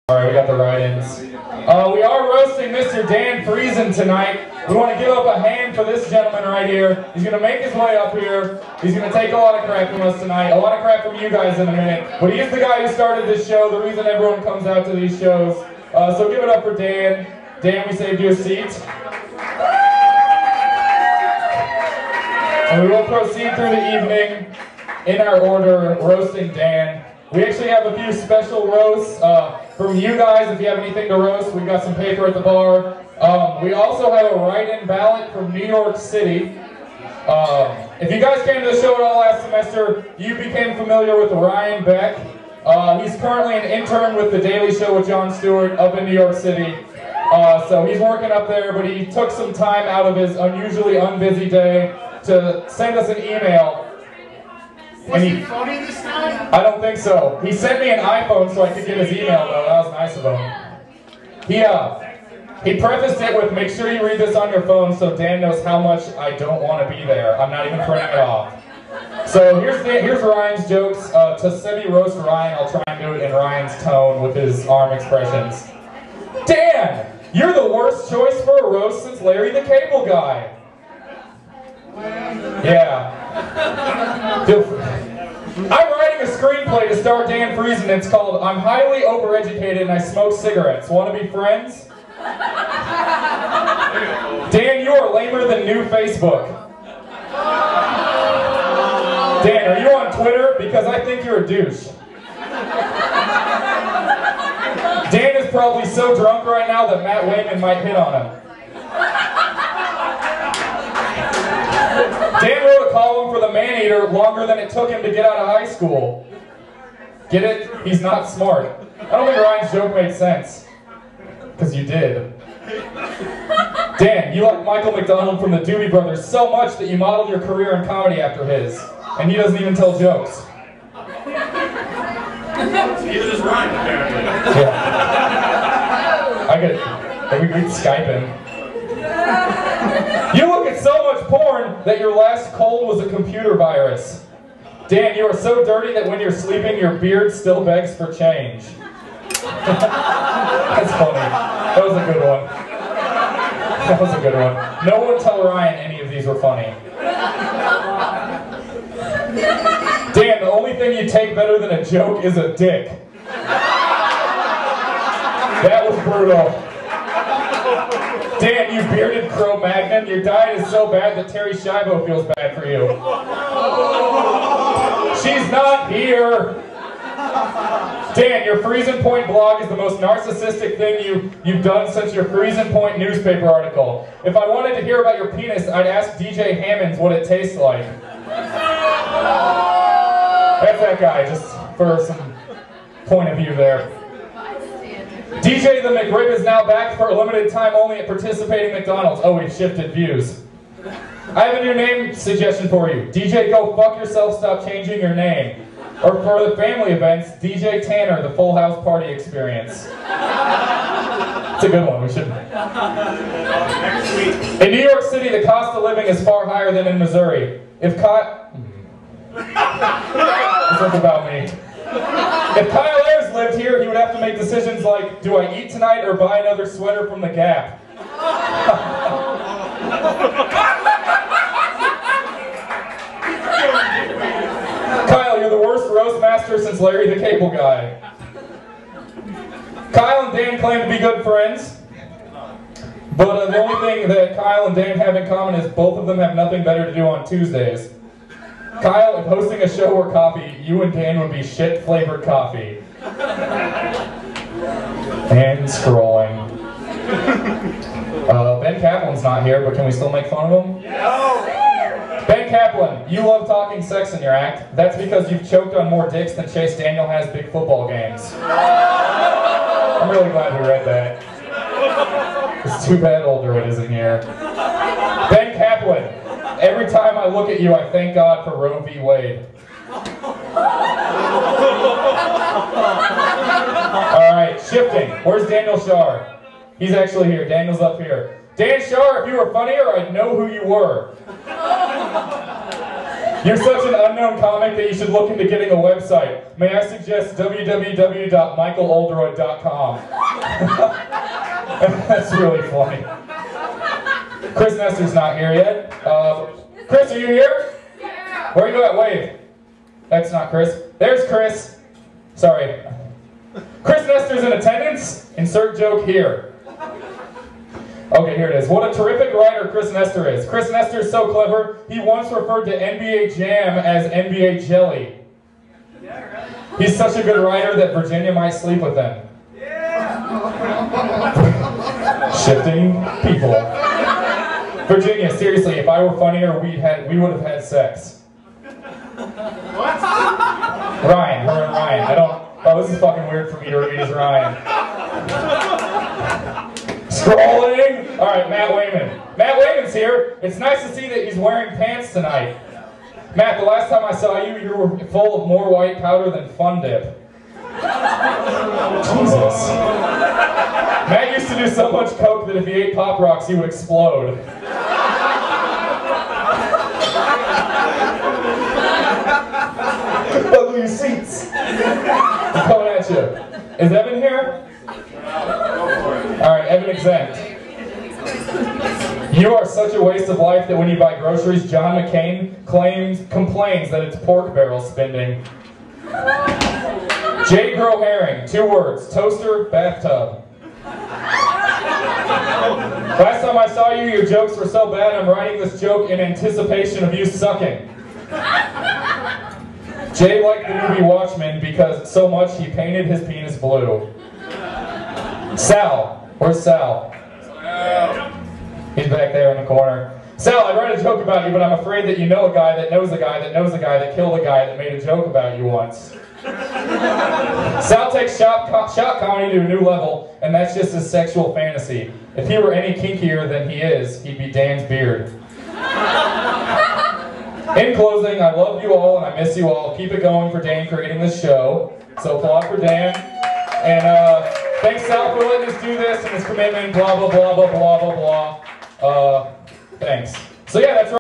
Alright, we got the write-ins. We are roasting Mr. Dan Friesen tonight. We want to give up a hand for this gentleman right here. He's going to make his way up here. He's going to take a lot of crap from us tonight. A lot of crap from you guys in a minute. But he is the guy who started this show, the reason everyone comes out to these shows. So give it up for Dan. Dan, we saved you a seat. And we will proceed through the evening in our order, roasting Dan. We actually have a few special roasts from you guys. If you have anything to roast, we've got some paper at the bar. We also have a write-in ballot from New York City. If you guys came to the show at all last semester, you became familiar with Ryan Beck. He's currently an intern with The Daily Show with Jon Stewart up in New York City. So he's working up there, but he took some time out of his unusually unbusy day to send us an email. Was he funny this time? I don't think so. He sent me an iPhone so I could get his email, though. That was nice of him. He prefaced it with, make sure you read this on your phone so Dan knows how much I don't want to be there. I'm not even printing it off. So here's Ryan's jokes. To semi-roast Ryan, I'll try and do it in Ryan's tone with his arm expressions. Dan, you're the worst choice for a roast since Larry the Cable Guy. Yeah. I'm writing a screenplay to star Dan Friesen. It's called I'm Highly Overeducated and I Smoke Cigarettes. Want to be friends? Dan, you are lamer than new Facebook. Dan, are you on Twitter? Because I think you're a douche. Dan is probably so drunk right now that Matt Wayman might hit on him. Dan wrote a column for the Maneater longer than it took him to get out of high school. Get it? He's not smart. I don't think Ryan's joke made sense. Because you did. Dan, you like Michael McDonald from the Doobie Brothers so much that you modeled your career in comedy after his. And he doesn't even tell jokes. Neither does Ryan, apparently. Yeah. We could Skype him. You look at so much porn that your last cold was a computer virus. Dan, you are so dirty that when you're sleeping, your beard still begs for change. That's funny. That was a good one. That was a good one. No one tell Ryan any of these were funny. Dan, the only thing you take better than a joke is a dick. That was brutal. Dan, you bearded Cro-Magnon, your diet is so bad that Terry Schiavo feels bad for you. She's not here. Dan, your Friesen Point blog is the most narcissistic thing you've done since your Friesen Point newspaper article. If I wanted to hear about your penis, I'd ask DJ Hammonds what it tastes like. That's that guy, just for some point of view there. DJ the McRib is now back for a limited time only at participating McDonald's. Oh, we've shifted views. I have a new name suggestion for you. DJ Go Fuck Yourself, Stop Changing Your Name. Or for the family events, DJ Tanner, the Full House Party Experience. It's a good one, we should. In New York City, the cost of living is far higher than in Missouri. If Kyle... This one's about me. If Kyle Ayers lived here, he would have to make decisions like, do I eat tonight or buy another sweater from the Gap? Kyle, you're the worst roastmaster since Larry the Cable Guy. Kyle and Dan claim to be good friends, but the only thing that Kyle and Dan have in common is both of them have nothing better to do on Tuesdays. Kyle, if hosting a show were coffee, you and Dan would be shit-flavored coffee. And scrolling. Ben Kaplan's not here, but can we still make fun of him? Yes. Ben Kaplan, you love talking sex in your act. That's because you've choked on more dicks than Chase Daniel has big football games. I'm really glad we read that. It's too bad old Druid isn't here. Ben Kaplan. Every time I look at you, I thank God for Roe v. Wade. Alright, shifting. Where's Daniel Shar? He's actually here. Daniel's up here. Dan Shar, if you were funnier, I'd know who you were. You're such an unknown comic that you should look into getting a website. May I suggest www.michaeloldroyd.com. That's really funny. Chris Nestor's not here yet. Chris, are you here? Yeah. Where are you at? Wave. That's not Chris. There's Chris. Sorry. Chris Nestor's in attendance. Insert joke here. Okay, here it is. What a terrific writer Chris Nestor is. Chris Nestor is so clever, he once referred to NBA Jam as NBA Jelly. Yeah, really? He's such a good writer that Virginia might sleep with him. Yeah. Shifting people. Virginia, seriously, if I were funnier, we would have had sex. What? Ryan, her and Ryan. Oh, this is fucking weird for me to read as Ryan. Scrolling! Alright, Matt Wayman. Matt Wayman's here. It's nice to see that he's wearing pants tonight. Matt, the last time I saw you, you were full of more white powder than Fun Dip. Jesus. Matt used to do so much coke that if he ate Pop Rocks, he would explode. Ugly seats. I'm coming at you. Is Evan here? Alright, Evan exempt. You are such a waste of life that when you buy groceries, John McCain complains that it's pork barrel spending. J. Grow Herring, 2 words, toaster, bathtub. Last time I saw you, your jokes were so bad, I'm writing this joke in anticipation of you sucking. Jay liked the movie Watchmen because so much he painted his penis blue. Sal. Where's Sal? He's back there in the corner. Sal, I write a joke about you, but I'm afraid that you know a guy that knows a guy that knows a guy that killed a guy that made a joke about you once. Sal takes shop comedy to a new level, and that's just his sexual fantasy. If he were any kinkier than he is, he'd be Dan's beard. In closing, I love you all and I miss you all. Keep it going for Dan creating this show. So applaud for Dan. And thanks Sal for letting us do this and his commitment, blah, blah, blah, blah, blah, blah, blah. Thanks. So yeah, that's right.